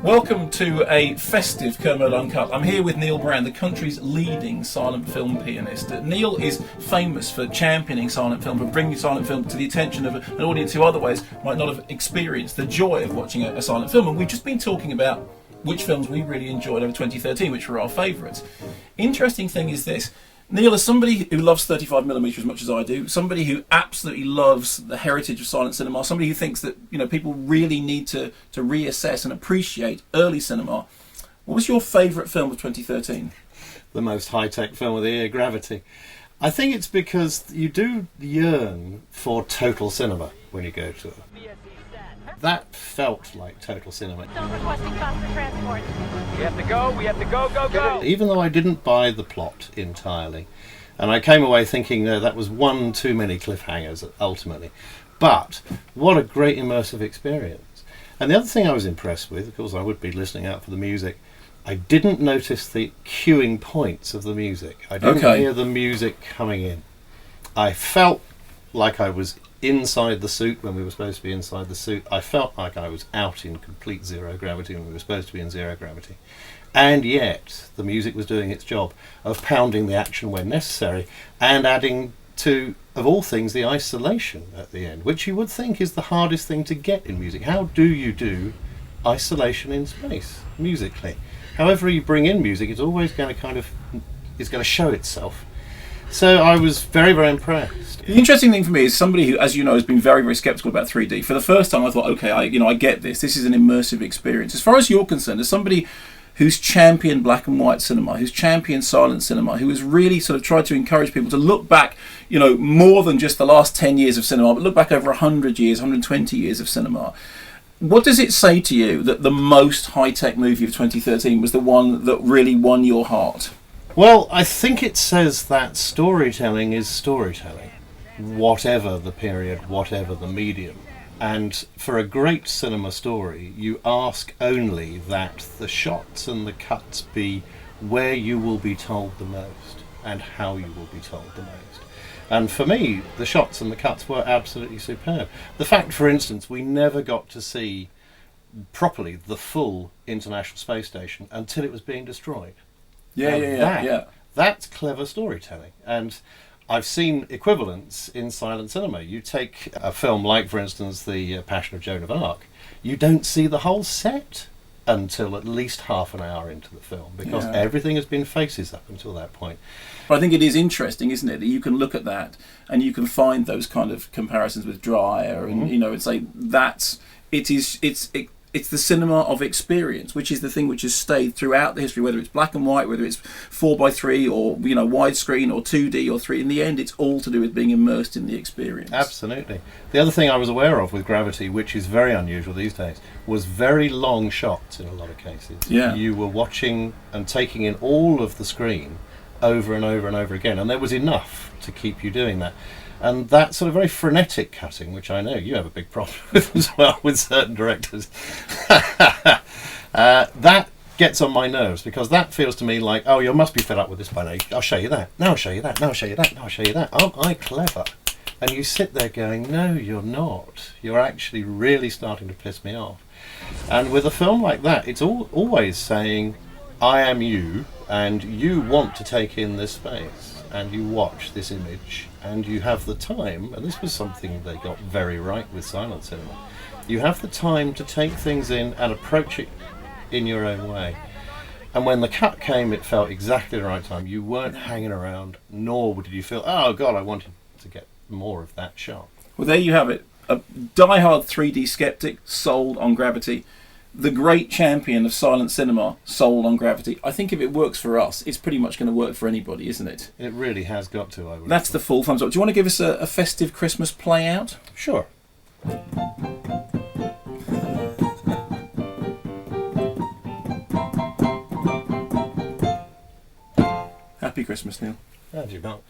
Welcome to a festive Kermode Uncut. I'm here with Neil Brand, the country's leading silent film pianist. Neil is famous for championing silent film, for bringing silent film to the attention of an audience who otherwise might not have experienced the joy of watching a silent film. And we've just been talking about which films we really enjoyed over 2013, which were our favourites. Interesting thing is this. Neil, as somebody who loves 35mm as much as I do, somebody who absolutely loves the heritage of silent cinema, somebody who thinks that people really need to reassess and appreciate early cinema, what was your favourite film of 2013? The most high-tech film of the year, Gravity. I think it's because you do yearn for total cinema when you go to it. That felt like total cinema. Still requesting faster transport. We have to go. Even though I didn't buy the plot entirely, and I came away thinking that was one too many cliffhangers ultimately, but what a great immersive experience. And the other thing I was impressed with, of course I would be listening out for the music, I didn't notice the cueing points of the music. I didn't hear the music coming in. I felt like I was inside the suit when we were supposed to be inside the suit. I felt like I was out in complete zero gravity when we were supposed to be in zero gravity. And yet the music was doing its job of pounding the action when necessary and adding to, of all things, the isolation at the end, which you would think is the hardest thing to get in music. How do you do isolation in space musically? However you bring in music, it's always going to show itself. So I was very, very impressed. The interesting thing for me is somebody who, as you know, has been very, very sceptical about 3D. For the first time I thought, okay, I get this. This is an immersive experience. As far as you're concerned, as somebody who's championed black and white cinema, who's championed silent cinema, who has really sort of tried to encourage people to look back, more than just the last 10 years of cinema, but look back over 100 years, 120 years of cinema. What does it say to you that the most high-tech movie of 2013 was the one that really won your heart? Well, I think it says that storytelling is storytelling, whatever the period, whatever the medium. And for a great cinema story, you ask only that the shots and the cuts be where you will be told the most and how you will be told the most. And for me, the shots and the cuts were absolutely superb. The fact, for instance, we never got to see properly the full International Space Station until it was being destroyed. Yeah. That's clever storytelling. And I've seen equivalents in silent cinema. You take a film like, for instance, The Passion of Joan of Arc, you don't see the whole set until at least half an hour into the film, because everything has been faces up until that point. But I think it is interesting, isn't it, that you can look at that and you can find those kind of comparisons with Dreyer, and it's like it's the cinema of experience, which is the thing which has stayed throughout the history, whether it's black and white, whether it's 4:3 or widescreen or 2D or 3. In the end, it's all to do with being immersed in the experience. Absolutely. The other thing I was aware of with Gravity, which is very unusual these days, was very long shots in a lot of cases. Yeah. You were watching and taking in all of the screen over and over and over again, and there was enough to keep you doing that. And that sort of very frenetic cutting, which I know you have a big problem with as well with certain directors, that gets on my nerves, because that feels to me like, oh, you must be fed up with this by now. I'll show you that. Now I'll show you that. Now I'll show you that. Now I'll show you that. Aren't I clever? And you sit there going, no, you're not. You're actually really starting to piss me off. And with a film like that, it's always saying, I am you, and you want to take in this space, and you watch this image, and you have the time, and this was something they got very right with silent cinema, you have the time to take things in and approach it in your own way. And when the cut came, it felt exactly the right time. You weren't hanging around, nor did you feel, oh God, I wanted to get more of that shot. Well, there you have it. A die-hard 3D skeptic sold on Gravity. The great champion of silent cinema sold on Gravity. I think if it works for us, it's pretty much going to work for anybody, isn't it? It really has got to, I would. That's the full thumbs up. Do you want to give us a festive Christmas play out? Sure. Happy Christmas, Neil. And you're not.